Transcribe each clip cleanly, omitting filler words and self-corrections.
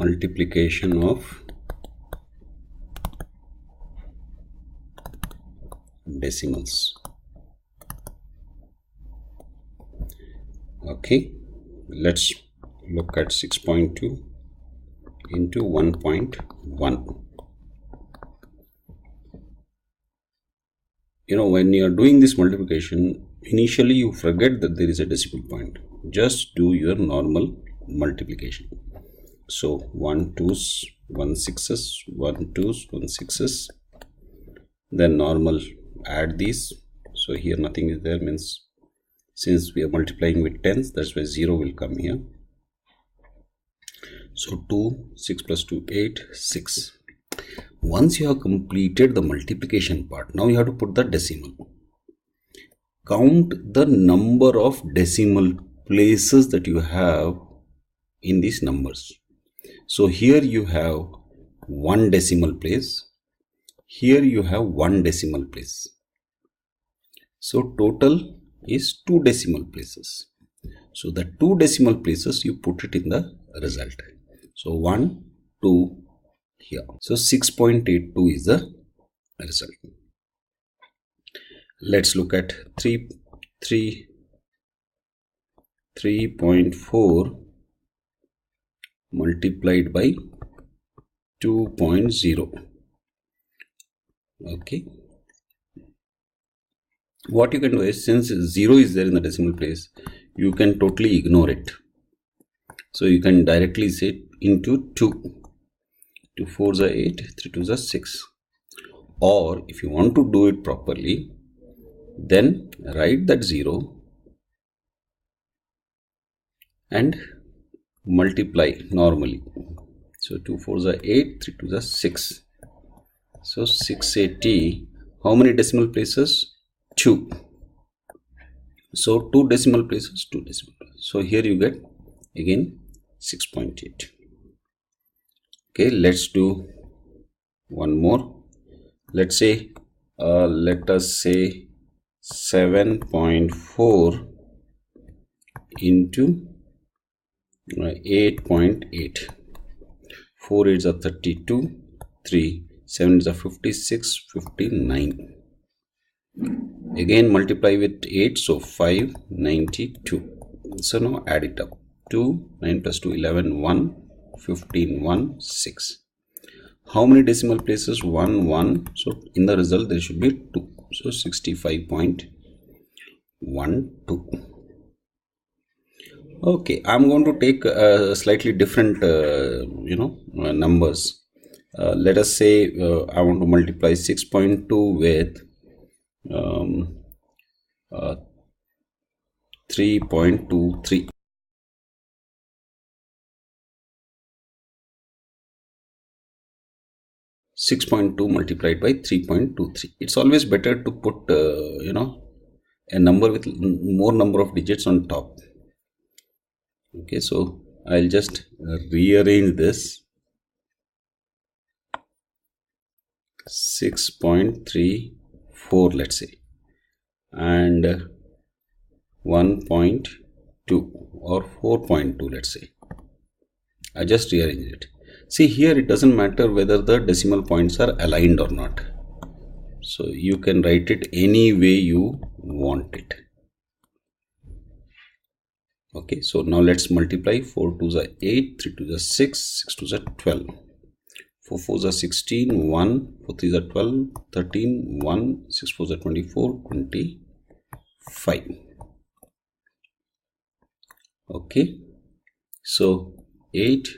multiplication of decimals. Okay, let's look at 6.2 into 1.1. When you are doing this multiplication, initially you forget that there is a decimal point. Just do your normal multiplication. So 1 2s, 1 6s, 1 2s, 1 6s, then normal add these. So here nothing is there, means since we are multiplying with tens, that's why 0 will come here. So 2, 6 plus 2, 8, 6. Once you have completed the multiplication part, now you have to put the decimal. Count the number of decimal places that you have in these numbers. So here you have 1 decimal place. Here you have 1 decimal place. So total is 2 decimal places. So the 2 decimal places you put it in the result. So 1, 2 here. So 6.82 is the result. Let's look at 3.4 multiplied by 2.0. Okay. What you can do is, since 0 is there in the decimal place, you can totally ignore it. So you can directly say into 2. 2 4s are 8, 3 2s are 6. Or if you want to do it properly, then write that 0 and multiply normally. So 2 4s are 8, 3 2s are 6. So 680, how many decimal places? 2. So 2 decimal places, 2 decimal places. So here you get again 6.8. Okay, let's do one more. Let's say, let us say 7.4 into 8.8. 4 8s are 32, 3 7 is a 56, 59. Again multiply with 8, so 592. So now add it up. 2, 9 plus 2, 11, 1, 15, 1, 6. How many decimal places? 1, 1. So in the result there should be 2. So 65.12. Okay, I'm going to take slightly different numbers. Let us say I want to multiply 6.2 with 3.23. .2 multiplied by 3.23. It's always better to put a number with more number of digits on top. Okay, so I'll just rearrange this. 6.34, let's say, and 1.2 or 4.2, let's say. I just rearrange it. See, here it doesn't matter whether the decimal points are aligned or not. So you can write it any way you want it. Okay, so now let's multiply. 4 2s are 8, 3 2s are 6, 6 2s are 12. 4 4s are 16, 1, 4 3s are 12, 13, 1, 6 4s are 24, 25. Okay, so 8,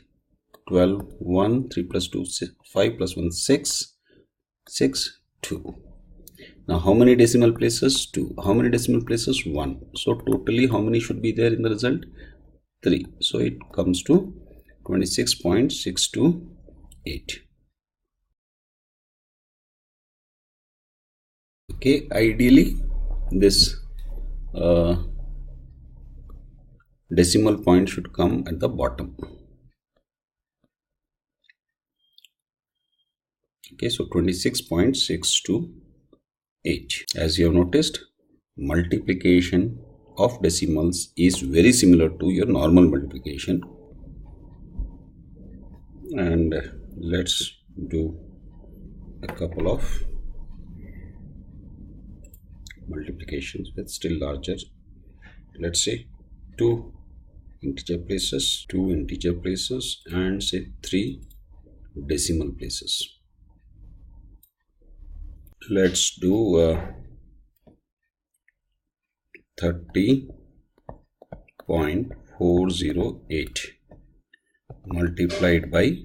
12, 1, 3 plus 2, 6, 5 plus 1, 6, 6, 2. Now how many decimal places? 2. How many decimal places? 1. So totally how many should be there in the result? 3. So it comes to 26.628. Okay, ideally this decimal point should come at the bottom. Okay, so 26.628. As you have noticed, multiplication of decimals is very similar to your normal multiplication. and let's do a couple of multiplications with still larger. Let's say two integer places, and say 3 decimal places. Let's do 30.408 multiplied by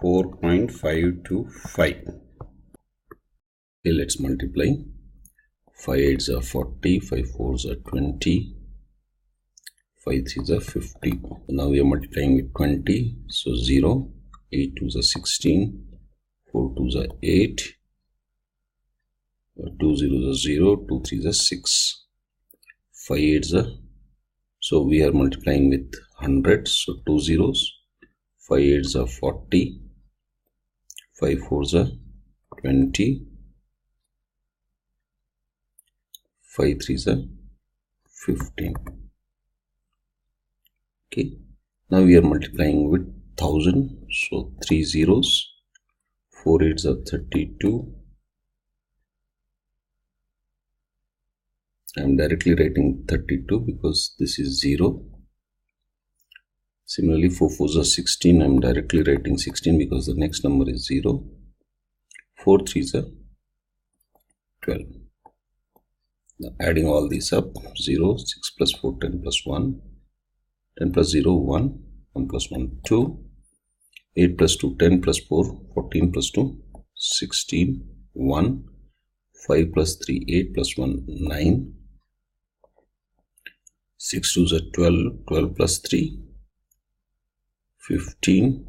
4.525. Okay, let's multiply. 5 8s are 40, 5 4s are 20, 5 3s are 50. Now we are multiplying with 20, so 0, 8 2s are 16, 4 2s are 8, 2 0s are 0, 2 3s are 6, 5 8s are, so we are multiplying with 100, so 2 zeros, 5 8s are 40, 5 4s are 20, 5 3s are 15. Okay, now we are multiplying with 1000, so 3 zeros, 4 8s are 32. I am directly writing 32 because this is 0. Similarly, 4 4s are 16. I am directly writing 16 because the next number is 0. 4 3s are 12. Now adding all these up, 0, 6 plus 4, 10 plus 1, 10 plus 0, 1, 1 plus 1, 2, 8 plus 2, 10 plus 4, 14 plus 2, 16, 1, 5 plus 3, 8 plus 1, 9, 6 2s are 12, 12 plus 3, 15,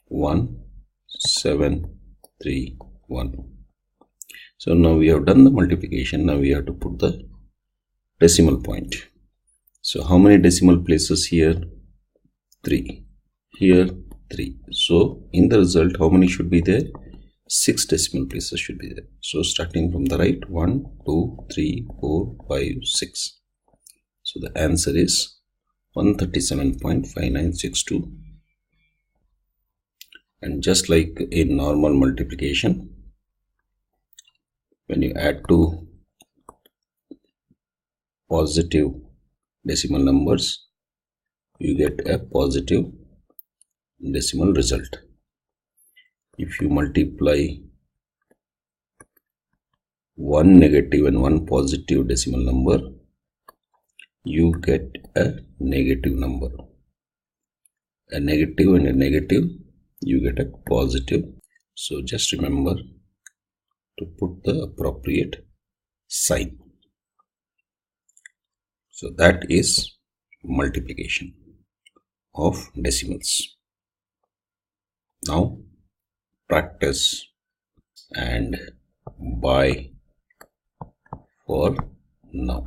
1, 7, 3, 1. So now we have done the multiplication. Now we have to put the decimal point. So how many decimal places here? 3. Here 3. So in the result, how many should be there? 6 decimal places should be there. So starting from the right, 1, 2, 3, 4, 5, 6. So the answer is 137.5962. And just like in normal multiplication, when you add two positive decimal numbers, you get a positive decimal result. If you multiply one negative and one positive decimal number, you get a negative number. A negative and a negative, you get a positive. So just remember to put the appropriate sign. So that is multiplication of decimals. Now practice and bye for now.